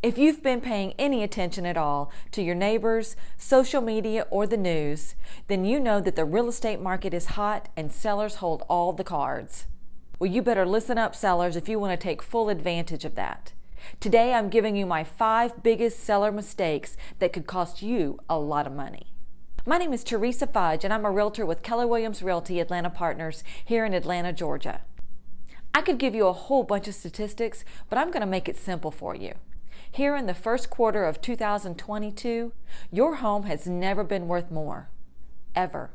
If you've been paying any attention at all to your neighbors, social media, or the news, then you know that the real estate market is hot and sellers hold all the cards. Well, you better listen up, sellers, if you want to take full advantage of that. Today, I'm giving you my 5 biggest seller mistakes that could cost you a lot of money. My name is Teresa Fudge, and I'm a realtor with Keller Williams Realty Atlanta Partners here in Atlanta, Georgia. I could give you a whole bunch of statistics, but I'm going to make it simple for you. Here in the first quarter of 2022, your home has never been worth more, ever.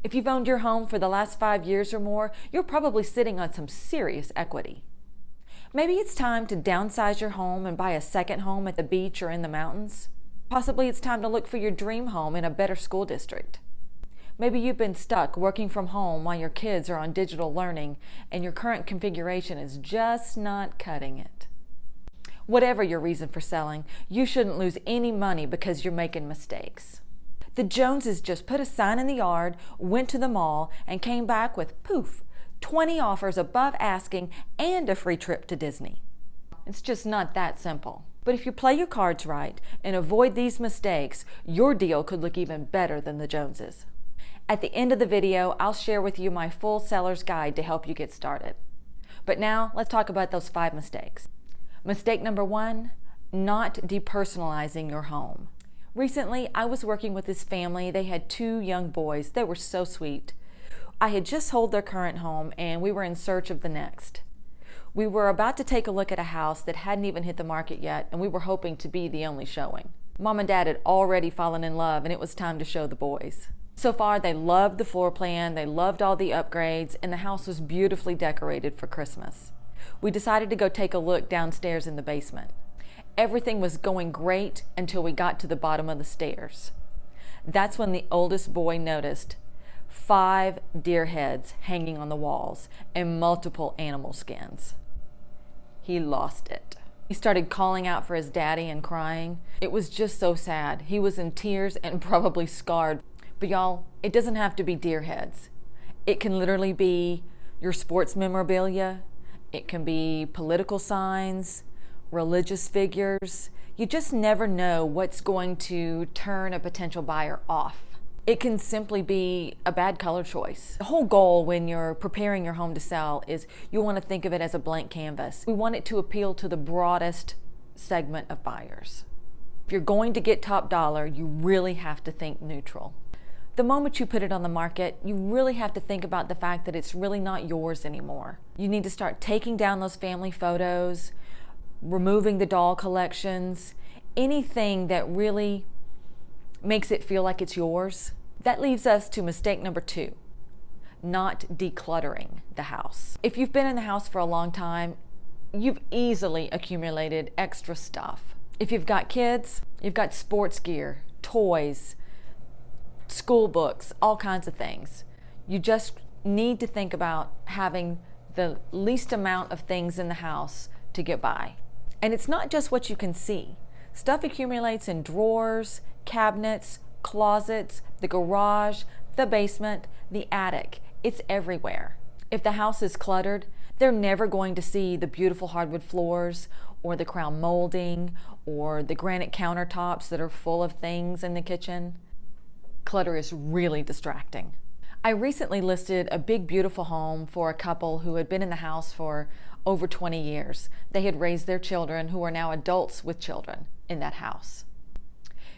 If you've owned your home for the last 5 years or more, you're probably sitting on some serious equity. Maybe it's time to downsize your home and buy a second home at the beach or in the mountains. Possibly it's time to look for your dream home in a better school district. Maybe you've been stuck working from home while your kids are on digital learning and your current configuration is just not cutting it. Whatever your reason for selling, you shouldn't lose any money because you're making mistakes. The Joneses just put a sign in the yard, went to the mall, and came back with, poof, 20 offers above asking and a free trip to Disney. It's just not that simple. But if you play your cards right and avoid these mistakes, your deal could look even better than the Joneses. At the end of the video, I'll share with you my full seller's guide to help you get started. But now, let's talk about those 5 mistakes. Mistake number 1, not depersonalizing your home. Recently, I was working with this family. They had 2 young boys. They were so sweet. I had just sold their current home and we were in search of the next. We were about to take a look at a house that hadn't even hit the market yet, and we were hoping to be the only showing. Mom and Dad had already fallen in love and it was time to show the boys. So far, they loved the floor plan, they loved all the upgrades, and the house was beautifully decorated for Christmas. We decided to go take a look downstairs in the basement. Everything was going great until we got to the bottom of the stairs. That's when the oldest boy noticed 5 deer heads hanging on the walls and multiple animal skins. He lost it. He started calling out for his daddy and crying. It was just so sad. He was in tears and probably scarred. But y'all, it doesn't have to be deer heads. It can literally be your sports memorabilia. It can be political signs, religious figures. You just never know what's going to turn a potential buyer off. It can simply be a bad color choice. The whole goal when you're preparing your home to sell is you want to think of it as a blank canvas. We want it to appeal to the broadest segment of buyers. If you're going to get top dollar, you really have to think neutral. The moment you put it on the market, you really have to think about the fact that it's really not yours anymore. You need to start taking down those family photos, removing the doll collections, anything that really makes it feel like it's yours. That leaves us to mistake number 2, not decluttering the house. If you've been in the house for a long time, you've easily accumulated extra stuff. If you've got kids, you've got sports gear, toys, school books, all kinds of things. You just need to think about having the least amount of things in the house to get by. And it's not just what you can see. Stuff accumulates in drawers, cabinets, closets, the garage, the basement, the attic. It's everywhere. If the house is cluttered, they're never going to see the beautiful hardwood floors or the crown molding or the granite countertops that are full of things in the kitchen. Clutter is really distracting. I recently listed a big, beautiful home for a couple who had been in the house for over 20 years. They had raised their children, who are now adults with children, in that house.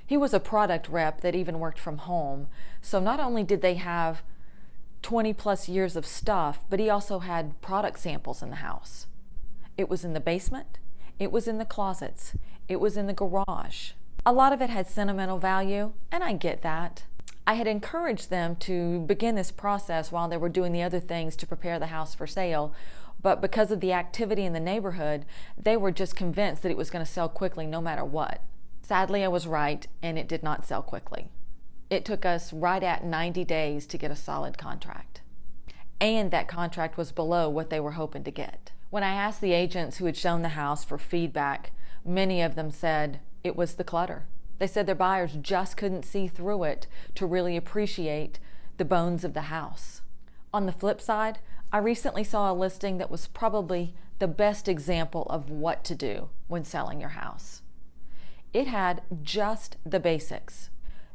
He was a product rep that even worked from home. So not only did they have 20 plus years of stuff, but he also had product samples in the house. It was in the basement. It was in the closets. It was in the garage. A lot of it had sentimental value, and I get that. I had encouraged them to begin this process while they were doing the other things to prepare the house for sale, but because of the activity in the neighborhood, they were just convinced that it was going to sell quickly no matter what. Sadly, I was right, and it did not sell quickly. It took us right at 90 days to get a solid contract. And that contract was below what they were hoping to get. When I asked the agents who had shown the house for feedback, many of them said it was the clutter. They said their buyers just couldn't see through it to really appreciate the bones of the house. On the flip side, I recently saw a listing that was probably the best example of what to do when selling your house. It had just the basics.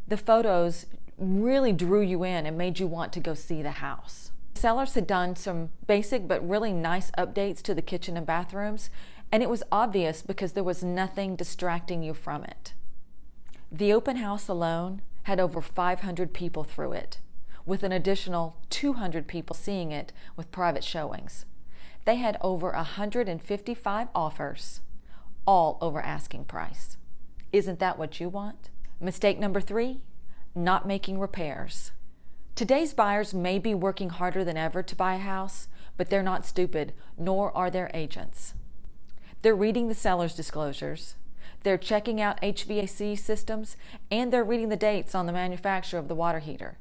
The photos really drew you in and made you want to go see the house. Sellers had done some basic but really nice updates to the kitchen and bathrooms, and it was obvious because there was nothing distracting you from it. The open house alone had over 500 people through it, with an additional 200 people seeing it with private showings. They had over 155 offers, all over asking price. Isn't that what you want? Mistake number 3, not making repairs. Today's buyers may be working harder than ever to buy a house, but they're not stupid, nor are their agents. They're reading the seller's disclosures, they're checking out HVAC systems, and they're reading the dates on the manufacturer of the water heater.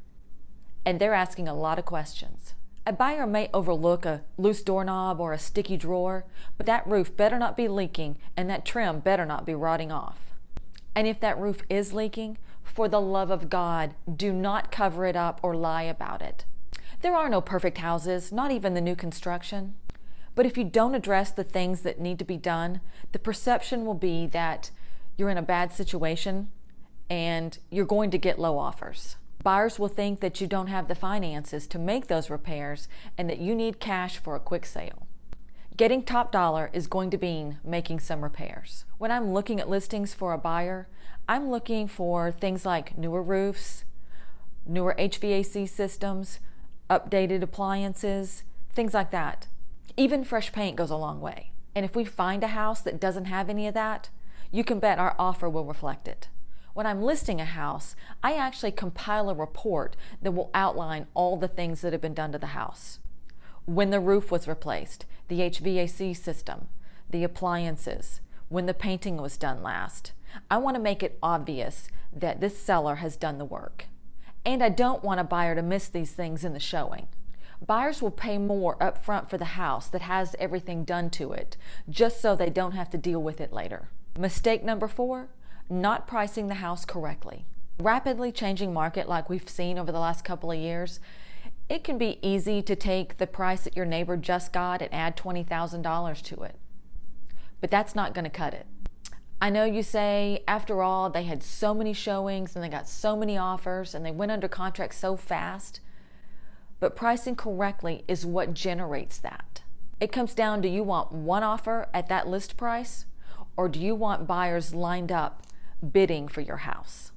And they're asking a lot of questions. A buyer may overlook a loose doorknob or a sticky drawer, but that roof better not be leaking and that trim better not be rotting off. And if that roof is leaking, for the love of God, do not cover it up or lie about it. There are no perfect houses, not even the new construction. But if you don't address the things that need to be done, the perception will be that you're in a bad situation and you're going to get low offers. Buyers will think that you don't have the finances to make those repairs and that you need cash for a quick sale. Getting top dollar is going to mean making some repairs. When I'm looking at listings for a buyer, I'm looking for things like newer roofs, newer HVAC systems, updated appliances, things like that. Even fresh paint goes a long way. And if we find a house that doesn't have any of that, you can bet our offer will reflect it. When I'm listing a house, I actually compile a report that will outline all the things that have been done to the house. When the roof was replaced, the HVAC system, the appliances, when the painting was done last. I want to make it obvious that this seller has done the work. And I don't want a buyer to miss these things in the showing. Buyers will pay more up front for the house that has everything done to it, just so they don't have to deal with it later. Mistake number 4, not pricing the house correctly. Rapidly changing market like we've seen over the last couple of years, it can be easy to take the price that your neighbor just got and add $20,000 to it. But that's not going to cut it. I know you say, after all, they had so many showings and they got so many offers and they went under contract so fast. But pricing correctly is what generates that. It comes down to, you want one offer at that list price, or do you want buyers lined up bidding for your house?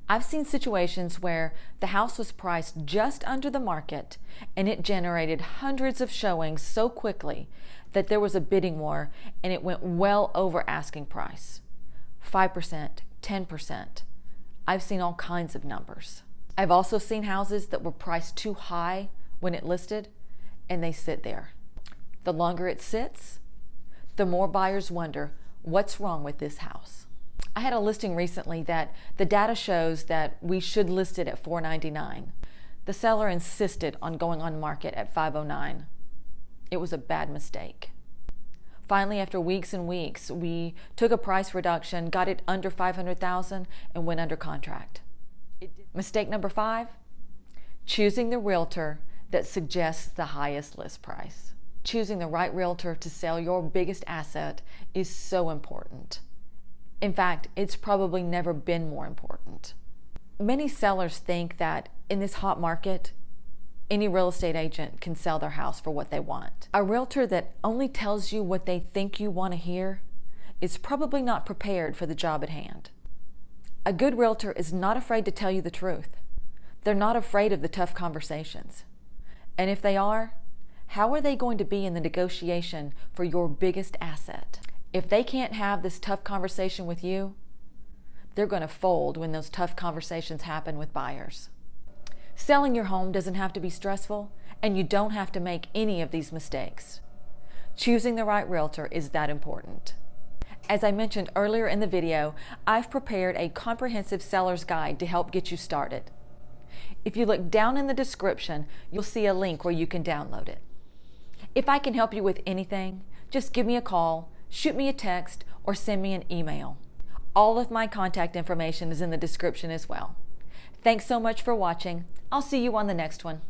I've seen situations where the house was priced just under the market and it generated hundreds of showings so quickly that there was a bidding war and it went well over asking price. 5%, 10%. I've seen all kinds of numbers. I've also seen houses that were priced too high when it listed and they sit there. The longer it sits, the more buyers wonder, what's wrong with this house? I had a listing recently that the data shows that we should list it at $499. The seller insisted on going on market at $509. It was a bad mistake. Finally, after weeks and weeks, we took a price reduction, got it under $500,000, and went under contract. Mistake number 5, choosing the realtor that suggests the highest list price. Choosing the right realtor to sell your biggest asset is so important. In fact, it's probably never been more important. Many sellers think that in this hot market, any real estate agent can sell their house for what they want. A realtor that only tells you what they think you want to hear is probably not prepared for the job at hand. A good realtor is not afraid to tell you the truth. They're not afraid of the tough conversations. And if they are, how are they going to be in the negotiation for your biggest asset? If they can't have this tough conversation with you, they're going to fold when those tough conversations happen with buyers. Selling your home doesn't have to be stressful, and you don't have to make any of these mistakes. Choosing the right realtor is that important. As I mentioned earlier in the video, I've prepared a comprehensive seller's guide to help get you started. If you look down in the description, you'll see a link where you can download it. If I can help you with anything, just give me a call, shoot me a text, or send me an email. All of my contact information is in the description as well. Thanks so much for watching. I'll see you on the next one.